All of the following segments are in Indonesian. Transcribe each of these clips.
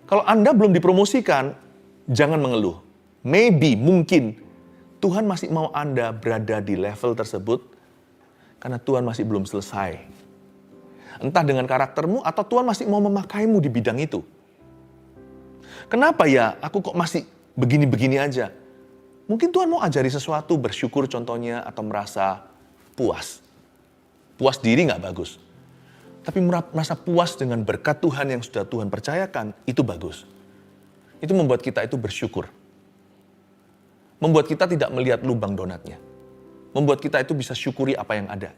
Kalau Anda belum dipromosikan, jangan mengeluh. Mungkin, Tuhan masih mau Anda berada di level tersebut karena Tuhan masih belum selesai. Entah dengan karaktermu atau Tuhan masih mau memakaimu di bidang itu. Kenapa ya aku kok masih begini-begini aja? Mungkin Tuhan mau ajari sesuatu, bersyukur contohnya, atau merasa puas. Puas diri nggak bagus. Tapi merasa puas dengan berkat Tuhan yang sudah Tuhan percayakan, itu bagus. Itu membuat kita itu bersyukur. Membuat kita tidak melihat lubang donatnya. Membuat kita itu bisa syukuri apa yang ada.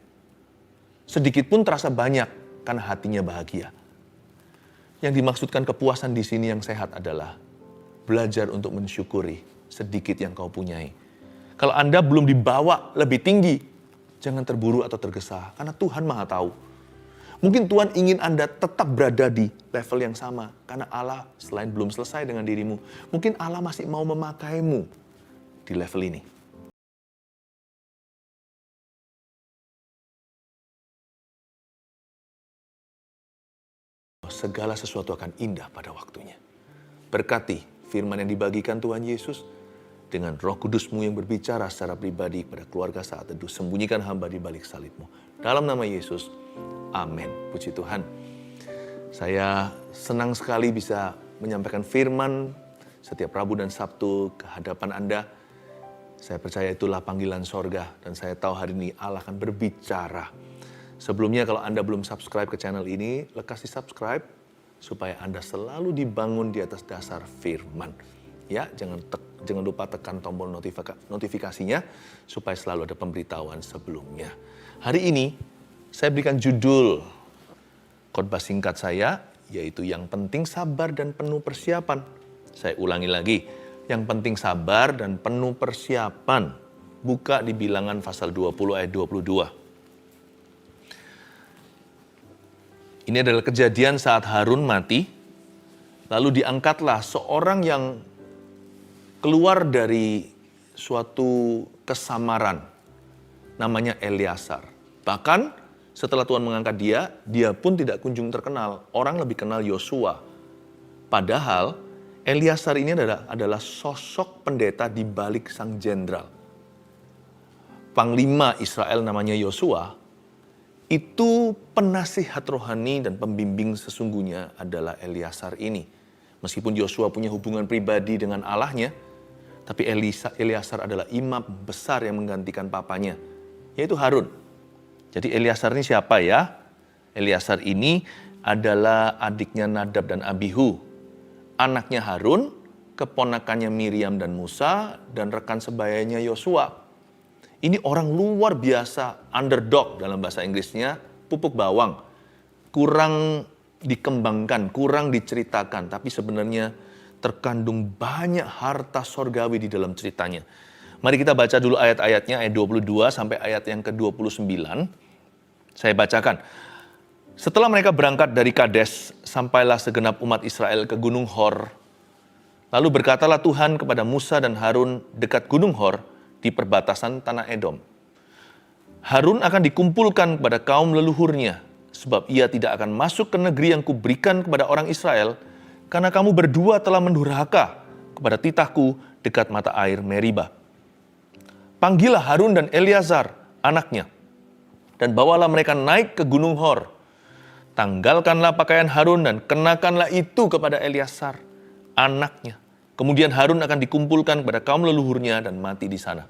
Sedikit pun terasa banyak karena hatinya bahagia. Yang dimaksudkan kepuasan di sini yang sehat adalah belajar untuk mensyukuri sedikit yang kau punyai. Kalau Anda belum dibawa lebih tinggi, jangan terburu atau tergesa, karena Tuhan Maha Tahu. Mungkin Tuhan ingin Anda tetap berada di level yang sama, karena Allah selain belum selesai dengan dirimu, mungkin Allah masih mau memakaimu di level ini. Segala sesuatu akan indah pada waktunya. Berkati firman yang dibagikan Tuhan Yesus dengan Roh Kudus-Mu yang berbicara secara pribadi kepada keluarga saat teduh. Sembunyikan hamba di balik salib-Mu. Dalam nama Yesus, amin. Puji Tuhan. Saya senang sekali bisa menyampaikan firman setiap Rabu dan Sabtu ke hadapan Anda. Saya percaya itulah panggilan sorga dan saya tahu hari ini Allah akan berbicara. Sebelumnya kalau Anda belum subscribe ke channel ini, lekas di-subscribe supaya Anda selalu dibangun di atas dasar firman. Ya, jangan lupa tekan tombol notifikasinya supaya selalu ada pemberitahuan sebelumnya. Hari ini saya berikan judul khotbah singkat saya, yaitu yang penting sabar dan penuh persiapan. Saya ulangi lagi, yang penting sabar dan penuh persiapan. Buka di Bilangan pasal 20 ayat 22. Ini adalah kejadian saat Harun mati, lalu diangkatlah seorang yang keluar dari suatu kesamaran, namanya Eleazar. Bahkan setelah Tuhan mengangkat dia pun tidak kunjung terkenal. Orang lebih kenal Yosua. Padahal Eleazar ini adalah sosok pendeta di balik sang jenderal. Panglima Israel namanya Yosua, itu penasihat rohani dan pembimbing sesungguhnya adalah Eleazar ini. Meskipun Yosua punya hubungan pribadi dengan Allahnya, tapi Eleazar adalah imam besar yang menggantikan papanya, yaitu Harun. Jadi Eleazar ini siapa ya? Eleazar ini adalah adiknya Nadab dan Abihu, anaknya Harun, keponakannya Miriam dan Musa, dan rekan sebayanya Yosua. Ini orang luar biasa, underdog dalam bahasa Inggrisnya, pupuk bawang. Kurang dikembangkan, kurang diceritakan, tapi sebenarnya terkandung banyak harta sorgawi di dalam ceritanya. Mari kita baca dulu ayat-ayatnya, ayat 22 sampai ayat yang ke-29. Saya bacakan. Setelah mereka berangkat dari Kades, sampailah segenap umat Israel ke Gunung Hor. Lalu berkatalah Tuhan kepada Musa dan Harun dekat Gunung Hor, di perbatasan tanah Edom. Harun akan dikumpulkan kepada kaum leluhurnya, sebab ia tidak akan masuk ke negeri yang kuberikan kepada orang Israel, karena kamu berdua telah mendurhaka kepada titahku dekat mata air Meriba. Panggillah Harun dan Eleazar, anaknya, dan bawalah mereka naik ke Gunung Hor. Tanggalkanlah pakaian Harun dan kenakanlah itu kepada Eleazar, anaknya. Kemudian Harun akan dikumpulkan kepada kaum leluhurnya dan mati di sana.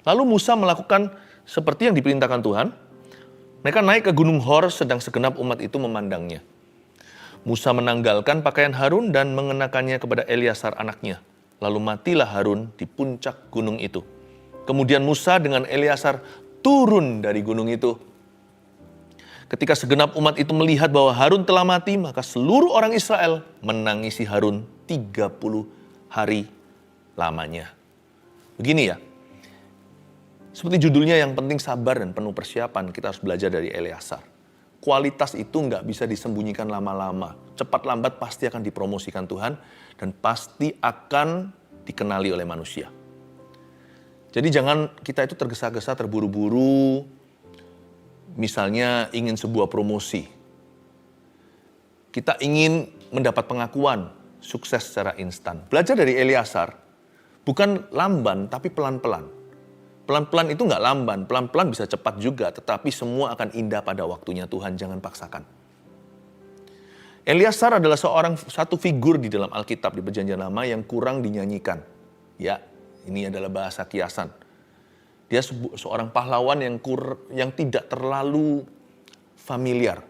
Lalu Musa melakukan seperti yang diperintahkan Tuhan. Mereka naik ke Gunung Hor sedang segenap umat itu memandangnya. Musa menanggalkan pakaian Harun dan mengenakannya kepada Eleazar anaknya. Lalu matilah Harun di puncak gunung itu. Kemudian Musa dengan Eleazar turun dari gunung itu. Ketika segenap umat itu melihat bahwa Harun telah mati, maka seluruh orang Israel menangisi Harun 30 hari lamanya. Begini ya, seperti judulnya yang penting sabar dan penuh persiapan, kita harus belajar dari Eleazar. Kualitas itu nggak bisa disembunyikan lama-lama. Cepat lambat pasti akan dipromosikan Tuhan dan pasti akan dikenali oleh manusia. Jadi jangan kita itu tergesa-gesa, terburu-buru, misalnya ingin sebuah promosi. Kita ingin mendapat pengakuan sukses secara instan. Belajar dari Eleazar, bukan lamban tapi pelan-pelan. Pelan-pelan itu nggak lamban, pelan-pelan bisa cepat juga, tetapi semua akan indah pada waktunya Tuhan, jangan paksakan. Eleazar adalah satu figur di dalam Alkitab di Perjanjian Lama yang kurang dinyanyikan. Ya, ini adalah bahasa kiasan. Dia seorang pahlawan yang tidak terlalu familiar.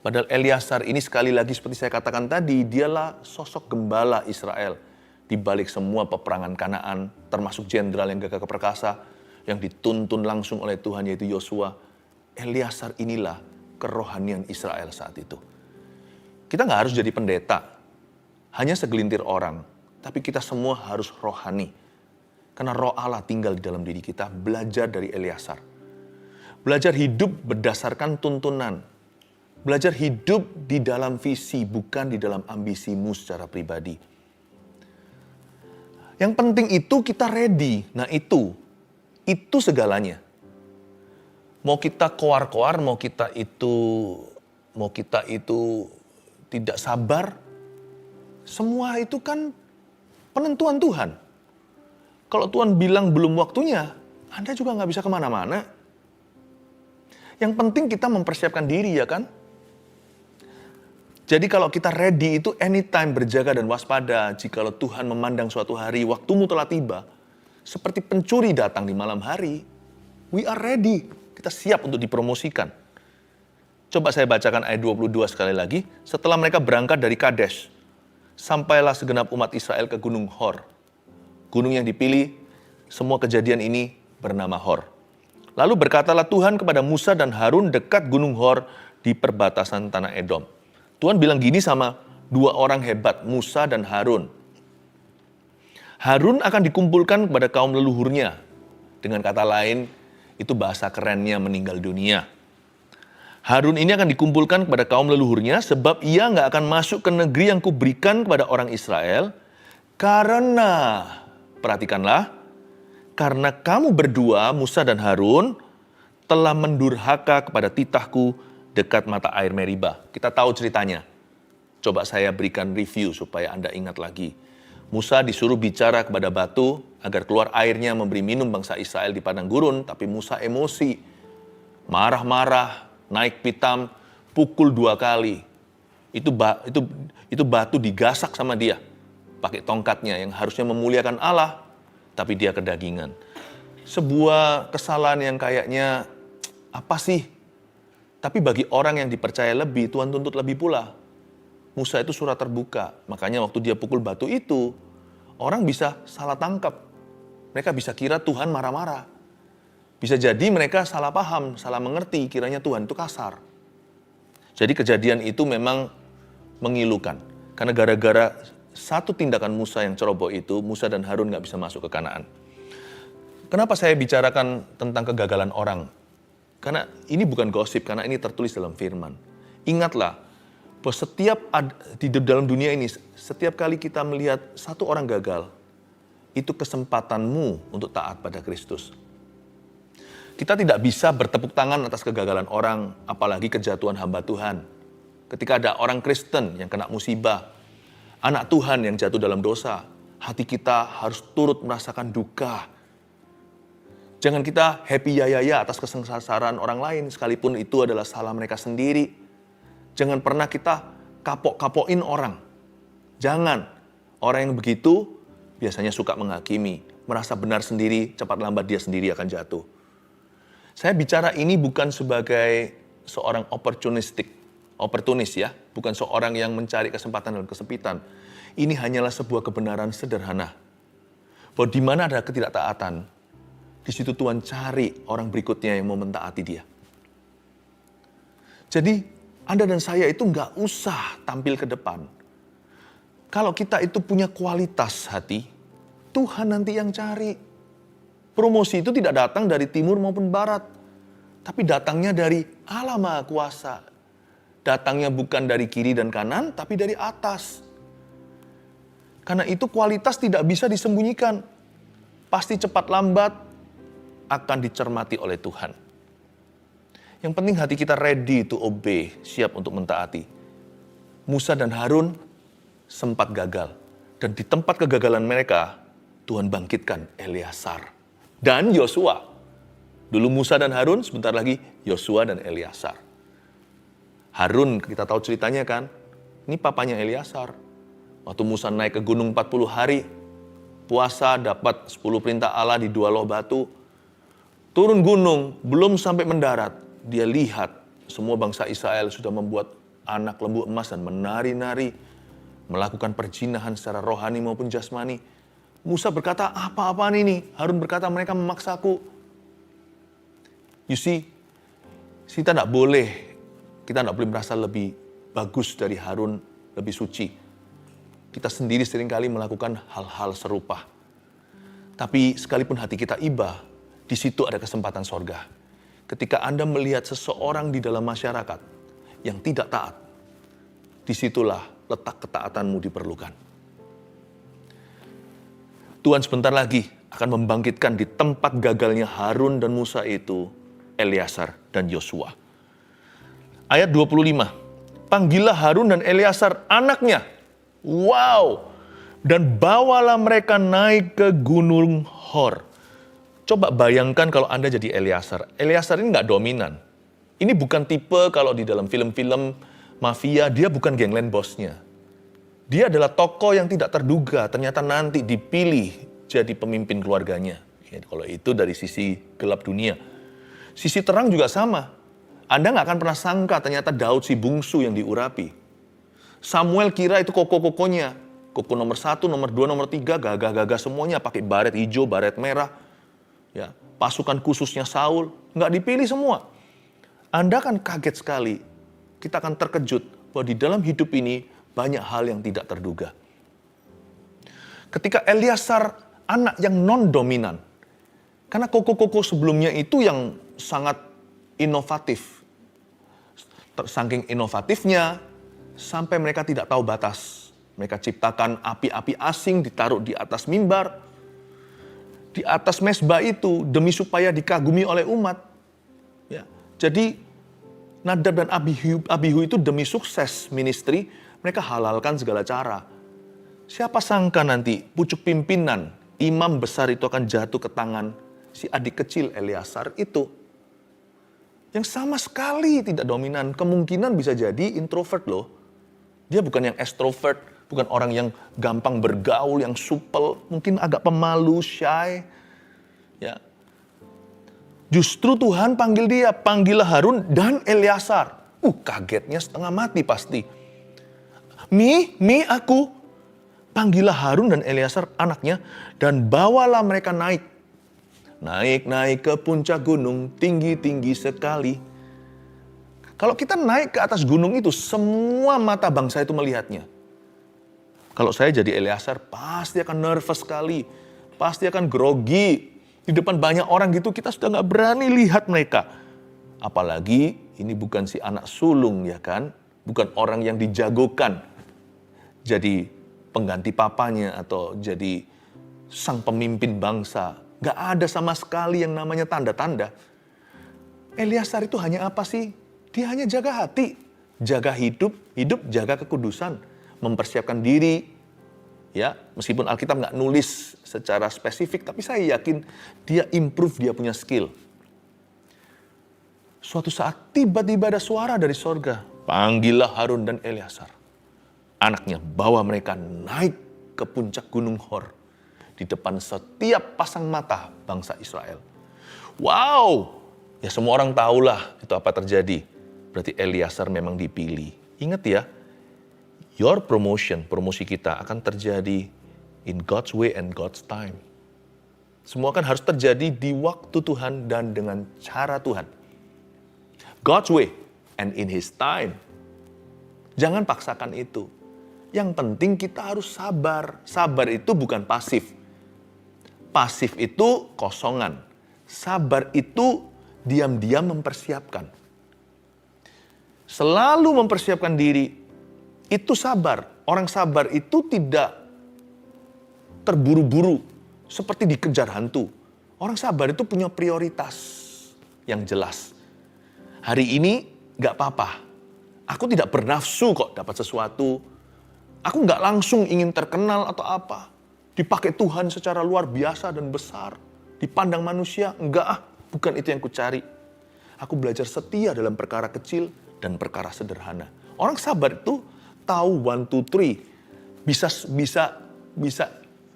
Padahal Eleazar ini sekali lagi seperti saya katakan tadi, dialah sosok gembala Israel di balik semua peperangan Kanaan, termasuk jenderal yang gagah perkasa, yang dituntun langsung oleh Tuhan yaitu Yosua. Eleazar inilah kerohanian Israel saat itu. Kita nggak harus jadi pendeta, hanya segelintir orang, tapi kita semua harus rohani. Karena roh Allah tinggal di dalam diri kita, belajar dari Eleazar. Belajar hidup berdasarkan tuntunan. Belajar hidup di dalam visi, bukan di dalam ambisimu secara pribadi. Yang penting itu kita ready. Nah itu segalanya. Mau kita koar-koar, mau kita itu tidak sabar, semua itu kan penentuan Tuhan. Kalau Tuhan bilang belum waktunya, Anda juga nggak bisa kemana-mana. Yang penting kita mempersiapkan diri, ya kan? Jadi kalau kita ready itu anytime berjaga dan waspada. Jikalau Tuhan memandang suatu hari, waktumu telah tiba, seperti pencuri datang di malam hari, we are ready. Kita siap untuk dipromosikan. Coba saya bacakan ayat 22 sekali lagi. Setelah mereka berangkat dari Kadesh, sampailah segenap umat Israel ke Gunung Hor. Gunung yang dipilih, semua kejadian ini bernama Hor. Lalu berkatalah Tuhan kepada Musa dan Harun dekat Gunung Hor di perbatasan tanah Edom. Tuhan bilang gini sama dua orang hebat, Musa dan Harun. Harun akan dikumpulkan kepada kaum leluhurnya. Dengan kata lain, itu bahasa kerennya meninggal dunia. Harun ini akan dikumpulkan kepada kaum leluhurnya sebab ia nggak akan masuk ke negeri yang kuberikan kepada orang Israel. Karena, perhatikanlah, karena kamu berdua, Musa dan Harun, telah mendurhaka kepada titahku dekat mata air Meriba. Kita tahu ceritanya. Coba saya berikan review supaya Anda ingat lagi. Musa disuruh bicara kepada batu agar keluar airnya memberi minum bangsa Israel di padang gurun, tapi Musa emosi, marah-marah, naik pitam, pukul 2 kali. Itu batu digasak sama dia, pakai tongkatnya yang harusnya memuliakan Allah, tapi dia kedagingan. Sebuah kesalahan yang kayaknya, apa sih? Tapi bagi orang yang dipercaya lebih, Tuhan tuntut lebih pula. Musa itu surat terbuka, makanya waktu dia pukul batu itu, orang bisa salah tangkap. Mereka bisa kira Tuhan marah-marah. Bisa jadi mereka salah paham, salah mengerti, kiranya Tuhan itu kasar. Jadi kejadian itu memang mengilukan. Karena gara-gara satu tindakan Musa yang ceroboh itu, Musa dan Harun gak bisa masuk ke Kanaan. Kenapa saya bicarakan tentang kegagalan orang? Karena ini bukan gosip, karena ini tertulis dalam firman. Ingatlah, bahwa di dalam dunia ini, setiap kali kita melihat satu orang gagal, itu kesempatanmu untuk taat pada Kristus. Kita tidak bisa bertepuk tangan atas kegagalan orang, apalagi kejatuhan hamba Tuhan. Ketika ada orang Kristen yang kena musibah, anak Tuhan yang jatuh dalam dosa, hati kita harus turut merasakan duka. Jangan kita happy ya atas kesengsaran orang lain, sekalipun itu adalah salah mereka sendiri. Jangan pernah kita kapok-kapokin orang. Jangan. Orang yang begitu biasanya suka menghakimi, merasa benar sendiri, cepat lambat dia sendiri akan jatuh. Saya bicara ini bukan sebagai seorang oportunis ya, bukan seorang yang mencari kesempatan dalam kesempitan. Ini hanyalah sebuah kebenaran sederhana. Bahwa di mana ada ketidaktaatan, di situ Tuhan cari orang berikutnya yang mau mentaati dia. Jadi Anda dan saya itu nggak usah tampil ke depan. Kalau kita itu punya kualitas hati, Tuhan nanti yang cari. Promosi itu tidak datang dari timur maupun barat, tapi datangnya dari Allah Maha Kuasa. Datangnya bukan dari kiri dan kanan, tapi dari atas. Karena itu kualitas tidak bisa disembunyikan. Pasti cepat lambat akan dicermati oleh Tuhan. Yang penting hati kita ready to obey, siap untuk mentaati. Musa dan Harun sempat gagal. Dan di tempat kegagalan mereka, Tuhan bangkitkan Eleazar dan Yosua. Dulu Musa dan Harun, sebentar lagi Yosua dan Eleazar. Harun, kita tahu ceritanya kan, ini papanya Eleazar. Waktu Musa naik ke gunung 40 hari, puasa dapat 10 perintah Allah di 2 loh batu. Turun gunung, belum sampai mendarat, dia lihat semua bangsa Israel sudah membuat anak lembu emas dan menari-nari, melakukan perjinahan secara rohani maupun jasmani. Musa berkata, apa-apaan ini? Harun berkata, mereka memaksaku. You see, kita tidak boleh merasa lebih bagus dari Harun, lebih suci. Kita sendiri seringkali melakukan hal-hal serupa. Tapi sekalipun hati kita iba, di situ ada kesempatan sorga. Ketika Anda melihat seseorang di dalam masyarakat yang tidak taat, disitulah letak ketaatanmu diperlukan. Tuhan sebentar lagi akan membangkitkan di tempat gagalnya Harun dan Musa itu, Eleazar dan Yosua. Ayat 25, panggillah Harun dan Eleazar anaknya. Wow! Dan bawalah mereka naik ke Gunung Hor. Coba bayangkan kalau Anda jadi Eleazar. Eleazar ini nggak dominan. Ini bukan tipe kalau di dalam film-film mafia, dia bukan gangland bosnya. Dia adalah tokoh yang tidak terduga, ternyata nanti dipilih jadi pemimpin keluarganya. Ya, kalau itu dari sisi gelap dunia. Sisi terang juga sama. Anda nggak akan pernah sangka ternyata Daud si bungsu yang diurapi. Samuel kira itu koko-kokonya. Koko nomor 1, nomor 2, nomor 3, gagah-gagah semuanya pakai baret hijau, baret merah. Ya, pasukan khususnya Saul, nggak dipilih semua. Anda akan kaget sekali. Kita akan terkejut bahwa di dalam hidup ini banyak hal yang tidak terduga. Ketika Eleazar anak yang non-dominan, karena koko-koko sebelumnya itu yang sangat inovatif. Saking inovatifnya, sampai mereka tidak tahu batas. Mereka ciptakan api-api asing ditaruh di atas mimbar. Di atas mezbah itu demi supaya dikagumi oleh umat. Ya, jadi Nadab dan Abihu itu demi sukses ministry, mereka halalkan segala cara. Siapa sangka nanti pucuk pimpinan, imam besar itu akan jatuh ke tangan si adik kecil Eleazar itu. Yang sama sekali tidak dominan, kemungkinan bisa jadi introvert loh. Dia bukan yang extrovert, bukan orang yang gampang bergaul, yang supel, mungkin agak pemalu, shy. Ya. Justru Tuhan panggil dia, panggillah Harun dan Eleazar. Kagetnya setengah mati pasti. Aku. Panggillah Harun dan Eleazar anaknya dan bawalah mereka naik. Naik ke puncak gunung, tinggi-tinggi sekali. Kalau kita naik ke atas gunung itu, semua mata bangsa itu melihatnya. Kalau saya jadi Eleazar, pasti akan nervous sekali. Pasti akan grogi. Di depan banyak orang gitu, kita sudah gak berani lihat mereka. Apalagi ini bukan si anak sulung ya kan. Bukan orang yang dijagokan. Jadi pengganti papanya atau jadi sang pemimpin bangsa. Gak ada sama sekali yang namanya tanda-tanda. Eleazar itu hanya apa sih? Dia hanya jaga hati. Jaga hidup jaga kekudusan. Mempersiapkan diri. Ya, meskipun Alkitab nggak nulis secara spesifik, tapi saya yakin dia improve, dia punya skill. Suatu saat tiba-tiba ada suara dari sorga. Panggillah Harun dan Eleazar. Anaknya, bawa mereka naik ke puncak gunung Hor. Di depan setiap pasang mata bangsa Israel. Wow! Ya semua orang tahulah itu apa terjadi. Berarti Eleazar memang dipilih. Ingat ya, your promosi kita akan terjadi in God's way and God's time. Semua kan harus terjadi di waktu Tuhan dan dengan cara Tuhan. God's way and in His time. Jangan paksakan itu. Yang penting kita harus sabar. Sabar itu bukan pasif. Pasif itu kosongan. Sabar itu diam-diam mempersiapkan. Selalu mempersiapkan diri. Itu sabar. Orang sabar itu tidak terburu-buru seperti dikejar hantu. Orang sabar itu punya prioritas yang jelas. Hari ini gak apa-apa. Aku tidak bernafsu kok dapat sesuatu. Aku nggak langsung ingin terkenal atau apa. Dipakai Tuhan secara luar biasa dan besar. Dipandang manusia, enggak bukan itu yang kucari. Aku belajar setia dalam perkara kecil dan perkara sederhana. Orang sabar itu tahu 1, 2, 3. Bisa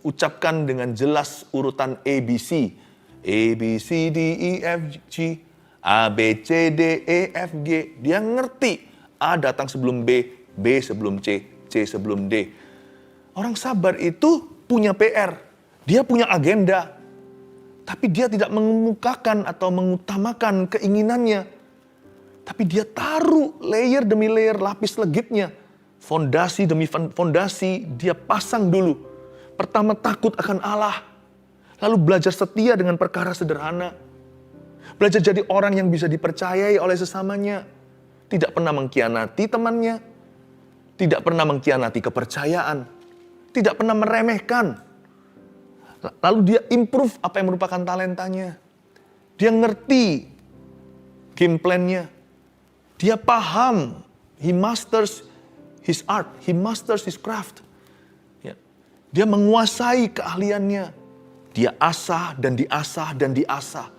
ucapkan dengan jelas urutan ABC. A, B, C, D, E, F, G. A, B, C, D, E, F, G. Dia ngerti. A datang sebelum B, B sebelum C, C sebelum D. Orang sabar itu punya PR. Dia punya agenda. Tapi dia tidak mengemukakan atau mengutamakan keinginannya. Tapi dia taruh layer demi layer lapis legitnya. Fondasi demi fondasi dia pasang dulu. Pertama takut akan Allah. Lalu belajar setia dengan perkara sederhana. Belajar jadi orang yang bisa dipercayai oleh sesamanya. Tidak pernah mengkhianati temannya. Tidak pernah mengkhianati kepercayaan. Tidak pernah meremehkan. Lalu dia improve apa yang merupakan talentanya. Dia ngerti game plan-nya. Dia paham. He masters his art. He masters his craft. Ya. Dia menguasai keahliannya. Dia asah dan diasah dan diasah.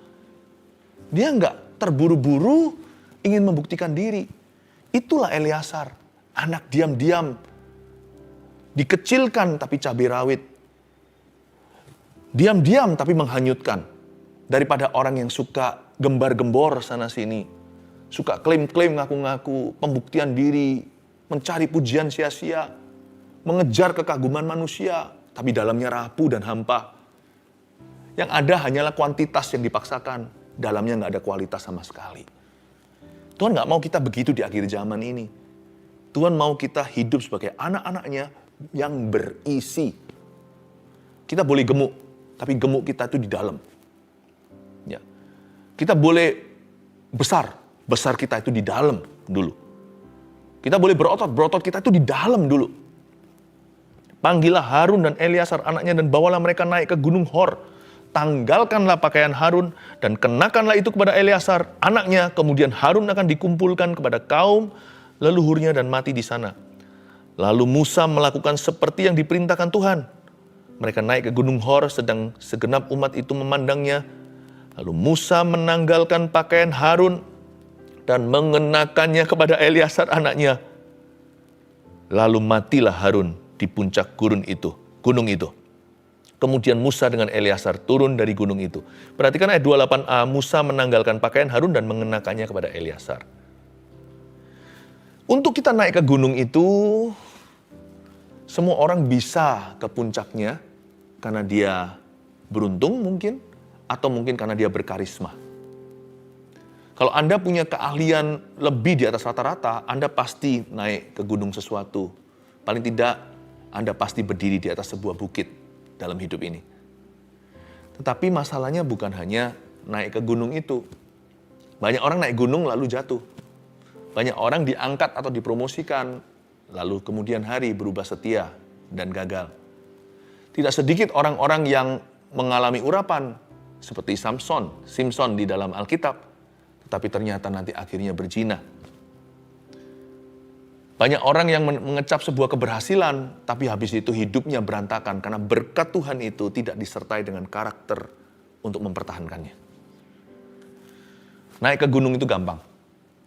Dia nggak terburu-buru ingin membuktikan diri. Itulah Eleasar. Anak diam-diam. Dikecilkan tapi cabai rawit. Diam-diam tapi menghanyutkan. Daripada orang yang suka gembar-gembor sana-sini. Suka klaim-klaim ngaku-ngaku. Pembuktian diri. Mencari pujian sia-sia. Mengejar kekaguman manusia. Tapi dalamnya rapuh dan hampa. Yang ada hanyalah kuantitas yang dipaksakan. Dalamnya nggak ada kualitas sama sekali. Tuhan nggak mau kita begitu di akhir zaman ini. Tuhan mau kita hidup sebagai anak-anaknya yang berisi. Kita boleh gemuk, tapi gemuk kita itu di dalam. Ya. Kita boleh besar kita itu di dalam dulu. Kita boleh berotot kita itu di dalam dulu. Panggillah Harun dan Eleasar anaknya dan bawalah mereka naik ke gunung Hor. Tanggalkanlah pakaian Harun dan kenakanlah itu kepada Eleasar anaknya. Kemudian Harun akan dikumpulkan kepada kaum leluhurnya dan mati di sana. Lalu Musa melakukan seperti yang diperintahkan Tuhan. Mereka naik ke gunung Hor sedang segenap umat itu memandangnya. Lalu Musa menanggalkan pakaian Harun dan mengenakannya kepada Eleasar anaknya. Lalu matilah Harun di puncak gunung itu. Kemudian Musa dengan Eleasar turun dari gunung itu. Perhatikan ayat 28a, Musa menanggalkan pakaian Harun dan mengenakannya kepada Eleasar. Untuk kita naik ke gunung itu, semua orang bisa ke puncaknya karena dia beruntung mungkin, atau mungkin karena dia berkarisma. Kalau Anda punya keahlian lebih di atas rata-rata, Anda pasti naik ke gunung sesuatu. Paling tidak, Anda pasti berdiri di atas sebuah bukit dalam hidup ini. Tetapi masalahnya bukan hanya naik ke gunung itu. Banyak orang naik gunung lalu jatuh. Banyak orang diangkat atau dipromosikan, lalu kemudian hari berubah setia dan gagal. Tidak sedikit orang-orang yang mengalami urapan, seperti Simpson di dalam Alkitab, tetapi ternyata nanti akhirnya berzina. Banyak orang yang mengecap sebuah keberhasilan, tapi habis itu hidupnya berantakan, karena berkat Tuhan itu tidak disertai dengan karakter untuk mempertahankannya. Naik ke gunung itu gampang.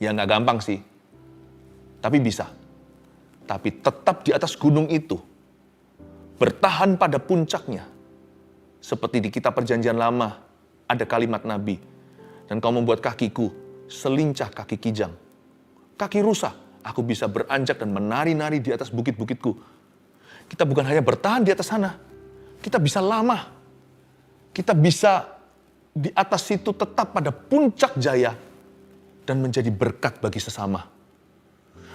Ya nggak gampang sih, tapi bisa. Tapi tetap di atas gunung itu, bertahan pada puncaknya. Seperti di kitab Perjanjian Lama, ada kalimat Nabi, dan kau membuat kakiku selincah kaki kijang. Kaki rusa, aku bisa beranjak dan menari-nari di atas bukit-bukitku. Kita bukan hanya bertahan di atas sana, kita bisa lama. Kita bisa di atas situ tetap pada puncak jaya, dan menjadi berkat bagi sesama.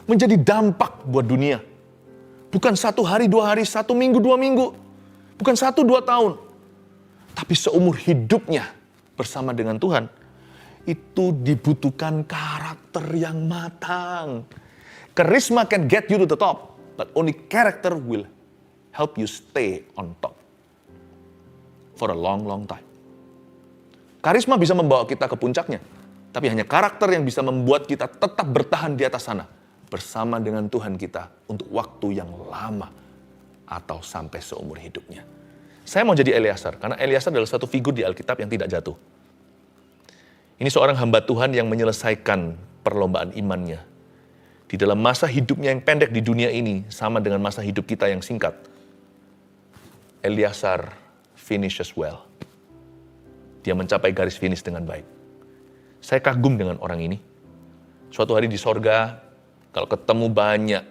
Menjadi dampak buat dunia. Bukan 1 hari, 2 hari, 1 minggu, 2 minggu. Bukan 1, 2 tahun. Tapi seumur hidupnya bersama dengan Tuhan. Itu dibutuhkan karakter yang matang. Charisma can get you to the top. But only character will help you stay on top. For a long, long time. Karisma bisa membawa kita ke puncaknya. Tapi hanya karakter yang bisa membuat kita tetap bertahan di atas sana. bersama dengan Tuhan kita untuk waktu yang lama atau sampai seumur hidupnya. Saya mau jadi Eleazar, karena Eleazar adalah satu figur di Alkitab yang tidak jatuh. Ini seorang hamba Tuhan yang menyelesaikan perlombaan imannya. Di dalam masa hidupnya yang pendek di dunia ini, sama dengan masa hidup kita yang singkat, Eleazar finishes well. Dia mencapai garis finish dengan baik. Saya kagum dengan orang ini. Suatu hari di sorga, kalau ketemu banyak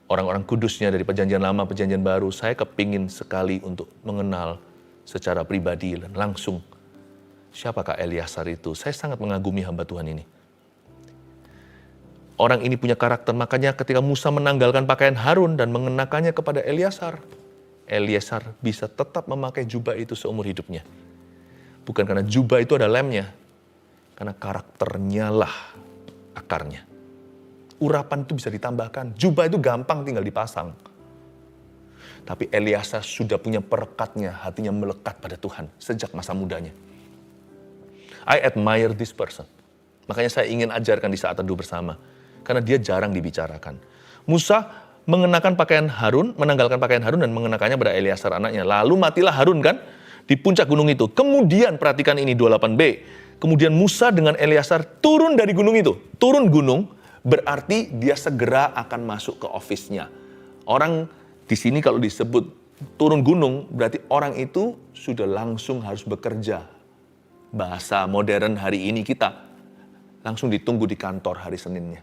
orang-orang kudusnya dari perjanjian lama, perjanjian baru, saya kepingin sekali untuk mengenal secara pribadi dan langsung siapakah Eleazar itu. Saya sangat mengagumi hamba Tuhan ini. Orang ini punya karakter, makanya ketika Musa menanggalkan pakaian Harun dan mengenakannya kepada Eleazar, Eleazar bisa tetap memakai jubah itu seumur hidupnya. Bukan karena jubah itu ada lemnya, karena karakternya lah akarnya. Urapan itu bisa ditambahkan, jubah itu gampang tinggal dipasang. Tapi Eleazar sudah punya perekatnya, hatinya melekat pada Tuhan sejak masa mudanya. I admire this person. Makanya saya ingin ajarkan di saat teduh bersama. Karena dia jarang dibicarakan. Musa mengenakan pakaian Harun, menanggalkan pakaian Harun dan mengenakannya pada Eleazar anaknya. Lalu matilah Harun kan di puncak gunung itu. Kemudian perhatikan ini 28b. Kemudian Musa dengan Eleazar turun dari gunung itu. Turun gunung berarti dia segera akan masuk ke office-nya. Orang di sini kalau disebut turun gunung berarti orang itu sudah langsung harus bekerja. Bahasa modern hari ini kita langsung ditunggu di kantor hari Seninnya.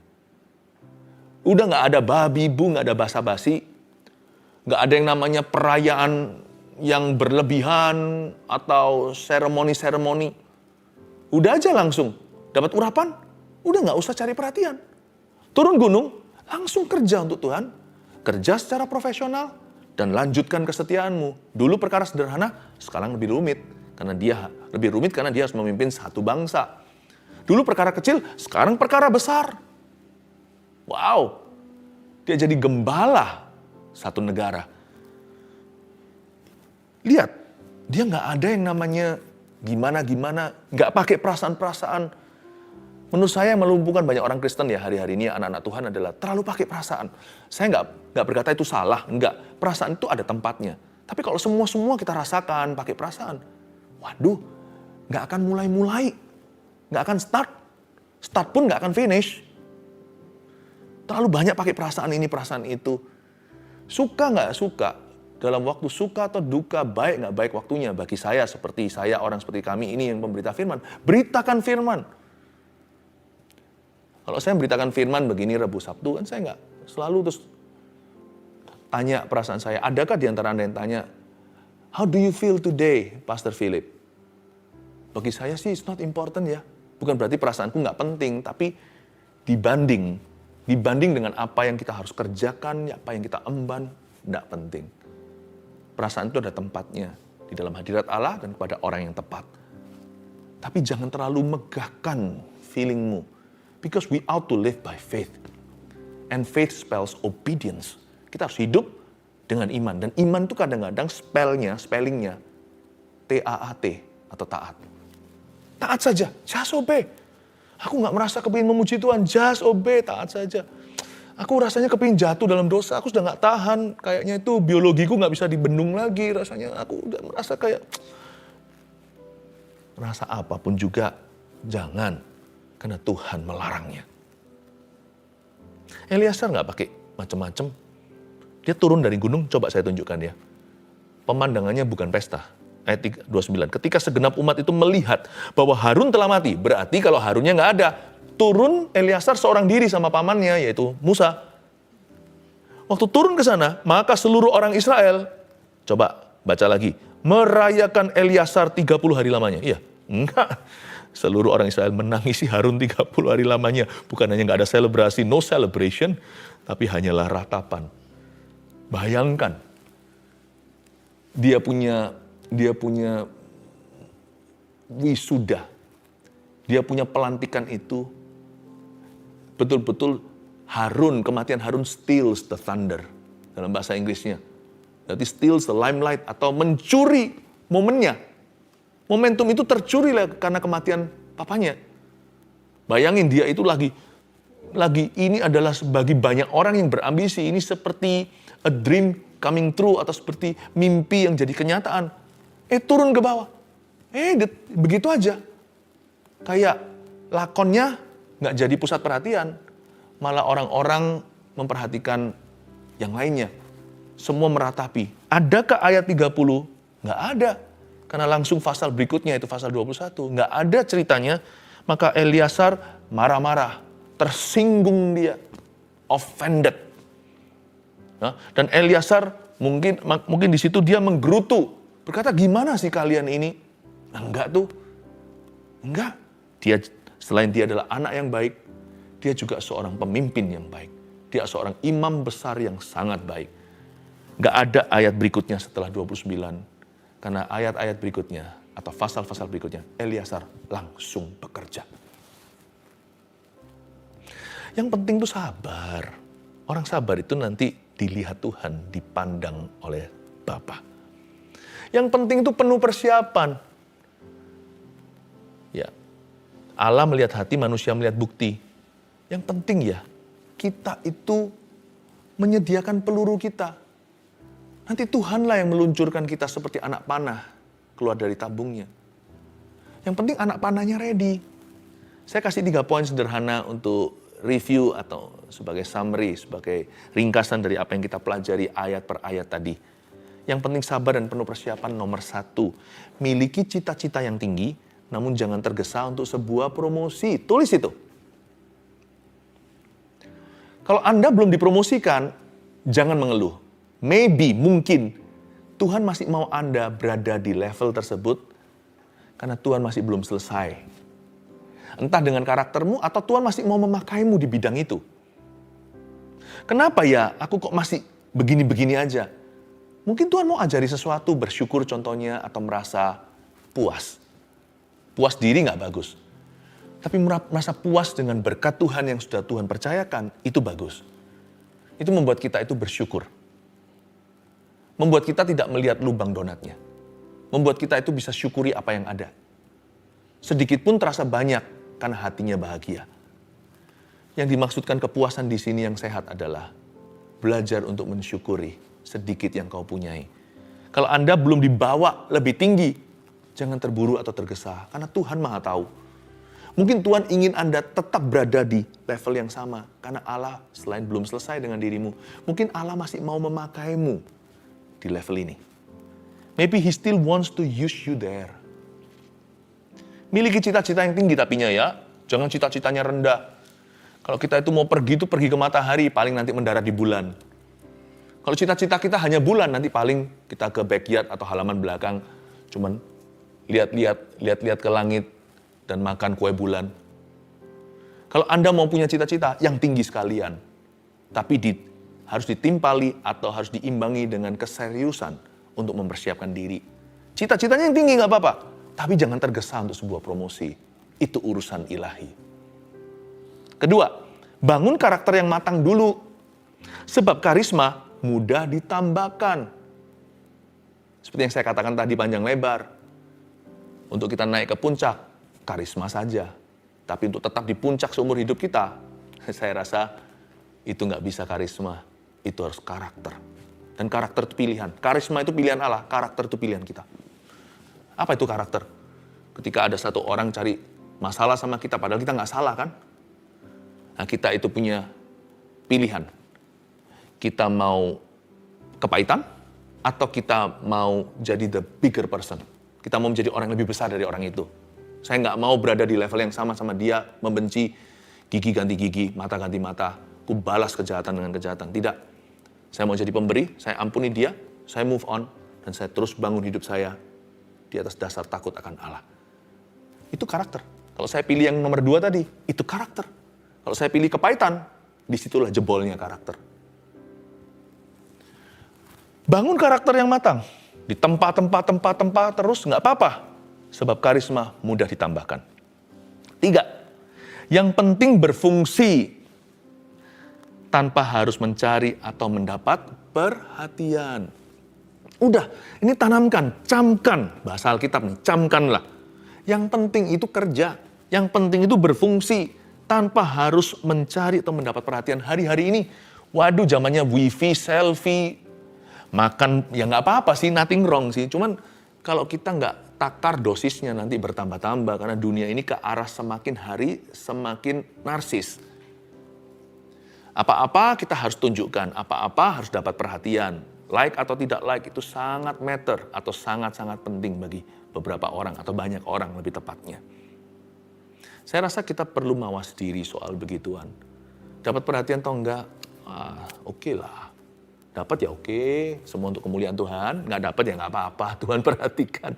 Udah gak ada babi bu, gak ada basa-basi. Gak ada yang namanya perayaan yang berlebihan atau seremoni-seremoni. Udah aja langsung dapat urapan, udah gak usah cari perhatian. Turun gunung, langsung kerja untuk Tuhan. Kerja secara profesional dan lanjutkan kesetiaanmu. Dulu perkara sederhana, sekarang lebih rumit. Karena dia lebih rumit karena dia harus memimpin satu bangsa. Dulu perkara kecil, sekarang perkara besar. Wow, dia jadi gembala satu negara. Lihat, dia nggak ada yang namanya gimana-gimana, nggak pakai perasaan-perasaan. Menurut saya yang melumpuhkan banyak orang Kristen ya hari-hari ini anak-anak Tuhan adalah terlalu pakai perasaan. Saya nggak berkata itu salah, nggak. Perasaan itu ada tempatnya. Tapi kalau semua kita rasakan pakai perasaan, waduh, nggak akan mulai-mulai, nggak akan start pun nggak akan finish. Terlalu banyak pakai perasaan ini, perasaan itu. Suka nggak suka, dalam waktu suka atau duka, baik nggak baik waktunya. Bagi saya, seperti saya, orang seperti kami ini yang pemberita firman, beritakan firman. Kalau saya memberitakan firman begini Rabu Sabtu, kan saya nggak selalu terus tanya perasaan saya. Adakah di antara Anda yang tanya, how do you feel today, Pastor Philip? Bagi saya sih, it's not important ya. Bukan berarti perasaanku nggak penting, tapi dibanding dengan apa yang kita harus kerjakan, apa yang kita emban, tidak penting. Perasaan itu ada tempatnya di dalam hadirat Allah dan kepada orang yang tepat. Tapi jangan terlalu megahkan feelingmu. Because we ought to live by faith. And faith spells obedience. Kita harus hidup dengan iman. Dan iman itu kadang-kadang spellingnya T-A-A-T atau taat. Taat saja, just obey. Aku gak merasa kepingin memuji Tuhan, just obey, taat saja. Aku rasanya kepingin jatuh dalam dosa, aku sudah gak tahan. Kayaknya itu biologiku gak bisa dibendung lagi. Rasanya aku udah merasa kayak, rasa apapun juga, jangan. Karena Tuhan melarangnya. Eleazar gak pakai macam-macam. Dia turun dari gunung, coba saya tunjukkan ya. Pemandangannya bukan pesta. Ayat 29, ketika segenap umat itu melihat bahwa Harun telah mati, berarti kalau Harunnya nggak ada, turun Eleazar seorang diri sama pamannya, yaitu Musa. Waktu turun ke sana, maka seluruh orang Israel, coba baca lagi, merayakan Eleazar 30 hari lamanya. Iya, enggak. Seluruh orang Israel menangisi Harun 30 hari lamanya. Bukan hanya nggak ada selebrasi, no celebration, tapi hanyalah ratapan. Bayangkan, dia punya wisuda, dia punya pelantikan itu, betul-betul kematian Harun steals the thunder, dalam bahasa Inggrisnya. Berarti steals the limelight atau mencuri momennya. Momentum itu tercuri karena kematian papanya. Bayangin dia itu lagi ini adalah bagi banyak orang yang berambisi, ini seperti a dream coming true atau seperti mimpi yang jadi kenyataan. Turun ke bawah. Begitu aja. Kayak lakonnya nggak jadi pusat perhatian. Malah orang-orang memperhatikan yang lainnya. Semua meratapi. Adakah ayat 30? Nggak ada. Karena langsung pasal berikutnya, itu pasal 21. Nggak ada ceritanya. Maka Eleazar marah-marah. Tersinggung dia. Offended. Nah, dan Eleazar mungkin di situ dia menggerutu. Berkata, gimana sih kalian ini? Nah, enggak tuh. Enggak. Selain dia adalah anak yang baik, dia juga seorang pemimpin yang baik. Dia seorang imam besar yang sangat baik. Enggak ada ayat berikutnya setelah 29. Karena ayat-ayat berikutnya atau pasal-pasal berikutnya, Eleazar langsung bekerja. Yang penting itu sabar. Orang sabar itu nanti dilihat Tuhan, dipandang oleh Bapa. Yang penting itu penuh persiapan. Ya, Allah melihat hati, manusia melihat bukti. Yang penting ya, kita itu menyediakan peluru kita. Nanti Tuhanlah yang meluncurkan kita seperti anak panah keluar dari tabungnya. Yang penting anak panahnya ready. Saya kasih 3 poin sederhana untuk review atau sebagai summary, sebagai ringkasan dari apa yang kita pelajari ayat per ayat tadi. Yang penting sabar dan penuh persiapan. Nomor 1, miliki cita-cita yang tinggi, namun jangan tergesa untuk sebuah promosi. Tulis itu. Kalau Anda belum dipromosikan, jangan mengeluh. Mungkin, Tuhan masih mau Anda berada di level tersebut, karena Tuhan masih belum selesai. Entah dengan karaktermu, atau Tuhan masih mau memakaimu di bidang itu. Kenapa ya, aku kok masih begini-begini aja? Mungkin Tuhan mau ajari sesuatu, bersyukur contohnya, atau merasa puas. Puas diri nggak bagus. Tapi merasa puas dengan berkat Tuhan yang sudah Tuhan percayakan, itu bagus. Itu membuat kita itu bersyukur. Membuat kita tidak melihat lubang donatnya. Membuat kita itu bisa syukuri apa yang ada. Sedikit pun terasa banyak, karena hatinya bahagia. Yang dimaksudkan kepuasan di sini yang sehat adalah belajar untuk mensyukuri sedikit yang kau punyai. Kalau Anda belum dibawa lebih tinggi, jangan terburu atau tergesa, karena Tuhan Maha Tahu. Mungkin Tuhan ingin Anda tetap berada di level yang sama, karena Allah selain belum selesai dengan dirimu, mungkin Allah masih mau memakaimu di level ini. Maybe He still wants to use you there. Miliki cita-cita yang tinggi tapinya ya, jangan cita-citanya rendah. Kalau kita itu mau pergi ke matahari, paling nanti mendarat di bulan. Kalau cita-cita kita hanya bulan, nanti paling kita ke backyard atau halaman belakang, cuman lihat-lihat ke langit dan makan kue bulan. Kalau Anda mau punya cita-cita yang tinggi sekalian, tapi harus ditimpali atau harus diimbangi dengan keseriusan untuk mempersiapkan diri. Cita-citanya yang tinggi nggak apa-apa, tapi jangan tergesa untuk sebuah promosi. Itu urusan ilahi. Kedua, bangun karakter yang matang dulu. Sebab karisma mudah ditambahkan. Seperti yang saya katakan tadi panjang lebar. Untuk kita naik ke puncak, karisma saja. Tapi untuk tetap di puncak seumur hidup kita, saya rasa itu nggak bisa karisma. Itu harus karakter. Dan karakter itu pilihan. Karisma itu pilihan Allah, karakter itu pilihan kita. Apa itu karakter? Ketika ada satu orang cari masalah sama kita, padahal kita nggak salah kan? Nah, kita itu punya pilihan. Kita mau kepahitan, atau kita mau jadi the bigger person. Kita mau menjadi orang yang lebih besar dari orang itu. Saya nggak mau berada di level yang sama dia, membenci, gigi ganti gigi, mata ganti mata. Aku balas kejahatan dengan kejahatan. Tidak. Saya mau jadi pemberi, saya ampuni dia, saya move on, dan saya terus bangun hidup saya di atas dasar takut akan Allah. Itu karakter. Kalau saya pilih yang nomor 2 tadi, itu karakter. Kalau saya pilih kepahitan, disitulah jebolnya karakter. Bangun karakter yang matang. Di tempat terus nggak apa-apa. Sebab karisma mudah ditambahkan. 3, yang penting berfungsi tanpa harus mencari atau mendapat perhatian. Udah, ini tanamkan, camkan. Bahasa Alkitab nih, camkanlah. Yang penting itu kerja. Yang penting itu berfungsi. tanpa harus mencari atau mendapat perhatian hari-hari ini. Waduh, zamannya wifi, selfie, makan ya nggak apa-apa sih, nothing wrong sih. Cuman kalau kita nggak takar dosisnya nanti bertambah-tambah karena dunia ini ke arah semakin hari semakin narsis. Apa-apa kita harus tunjukkan, apa-apa harus dapat perhatian. Like atau tidak like itu sangat matter atau sangat-sangat penting bagi beberapa orang atau banyak orang lebih tepatnya. Saya rasa kita perlu mawas diri soal begituan. Dapat perhatian atau enggak? Oke lah. Dapat ya oke, semua untuk kemuliaan Tuhan. Nggak dapat ya nggak apa-apa, Tuhan perhatikan.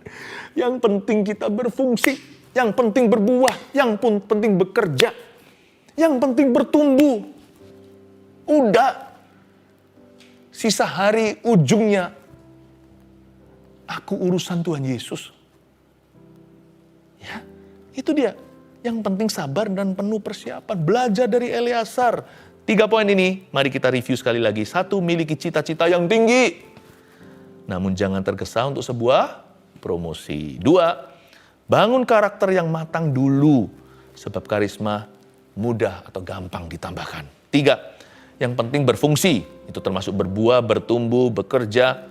Yang penting kita berfungsi, yang penting berbuah, yang penting bekerja, yang penting bertumbuh. Udah, sisa hari ujungnya, aku urusan Tuhan Yesus. Ya, itu dia. Yang penting sabar dan penuh persiapan. Belajar dari Eleazar. 3 poin ini, mari kita review sekali lagi. 1, miliki cita-cita yang tinggi. Namun jangan tergesa untuk sebuah promosi. 2, bangun karakter yang matang dulu. Sebab karisma mudah atau gampang ditambahkan. 3, yang penting berfungsi. Itu termasuk berbuah, bertumbuh, bekerja.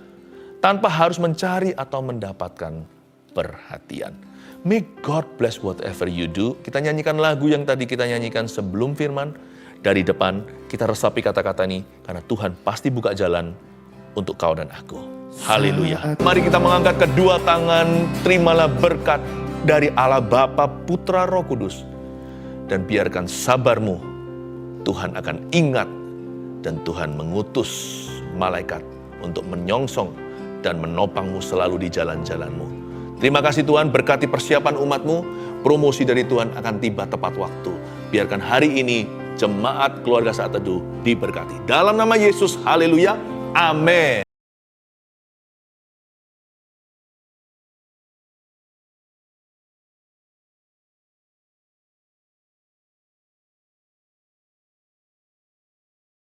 Tanpa harus mencari atau mendapatkan perhatian. May God bless whatever you do. Kita nyanyikan lagu yang tadi kita nyanyikan sebelum firman. Dari depan kita resapi kata-kata ini. Karena Tuhan pasti buka jalan untuk kau dan aku. Haleluya. Mari kita mengangkat kedua tangan. Terimalah berkat dari Allah Bapa, Putra, Roh Kudus. Dan biarkan sabarmu Tuhan akan ingat. Dan Tuhan mengutus malaikat untuk menyongsong dan menopangmu selalu di jalan-jalanmu. Terima kasih Tuhan, berkati persiapan umat-Mu, promosi dari Tuhan akan tiba tepat waktu. Biarkan hari ini jemaat keluarga Saat Teduh diberkati. Dalam nama Yesus, haleluya, amin.